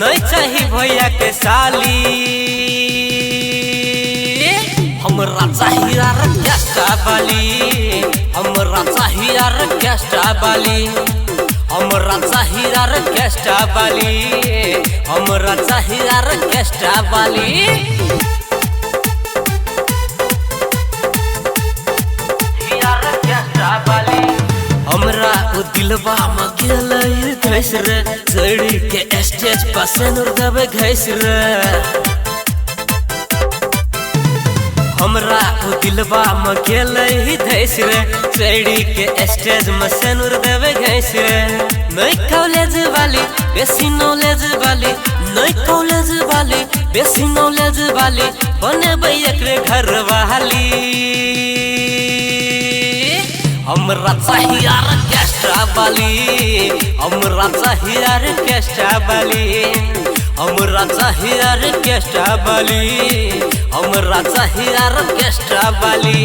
नहीं चाहिए भैया के साली। हमरा चाहिए ऑर्केस्ट्रा वाली, हमरा चाहिए ऑर्केस्ट्रा वाली, हमरा चाहिए ऑर्केस्ट्रा वाली, हमरा चाहिए ऑर्केस्ट्रा वाली। हमरा उ दिलवा में गेलै घैस रे, चढ़ी के स्टेज पर सेनुर देवे घैस रे। हमरा उ दिलवा में गेलै धैस रे, चढ़ी के स्टेज में सेनुर देवे घैस रे। नहीं कॉलेज वाली बेसी नॉलेज वाली, नहीं कॉलेज वाली बेसी नॉलेज वाली, बनेबै एकरे घर वाली। हमरा चाहिए ऑर्केस्ट्रा वाली, हमरा चाहिए ऑर्केस्ट्रा वाली, हमरा चाहिए ऑर्केस्ट्रा वाली, हमरा चाहिए ऑर्केस्ट्रा वाली।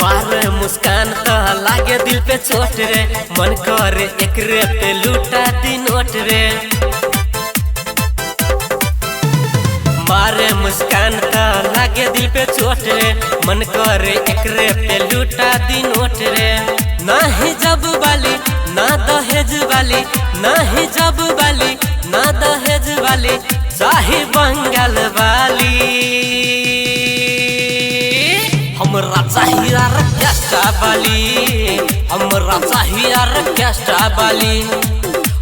मारे मुस्कान तो लागे दिल पे चोट रे, मन करे एकरे पे लूटा दी नोट रे। मारे मुस्कान तो लागे दिल पे चोट रे, मन करे एकरे पे लूटा दी नोट रे। ना हिजाब वाली ना दहेज वाली, ना हिजाब वाली ना दहेज वाली, चाहे बंगाल वाली। हमरा चाहिए ऑर्केस्ट्रा वाली, हमरा चाहिए ऑर्केस्ट्रा वाली,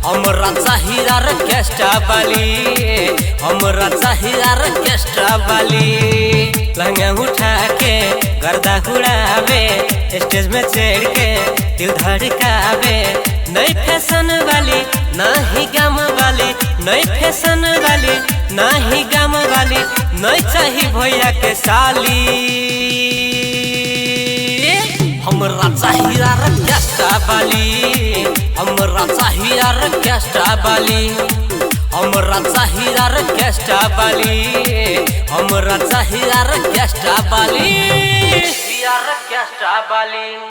हमरा चाहिए ऑर्केस्ट्रा वाली, हमरा चाहिए ऑर्केस्ट्रा वाली। लहंगा उठा के गर्दा उड़ावे, स्टेज में चढ़ के दिल धड़कावे। नई फैशन वाली ना ही गम वाली, नई फैशन वाली ना ही गम वाली, नहीं चाहिए भैया के साली। हमरा चाहिए ऑर्केस्ट्रा वाली, हमरा चाहिए ऑर्केस्ट्रा वाली, हमरा चाहिए ऑर्केस्ट्रा वाली, हमरा चाहिए ऑर्केस्ट्रा वाली, ऑर्केस्ट्रा वाली।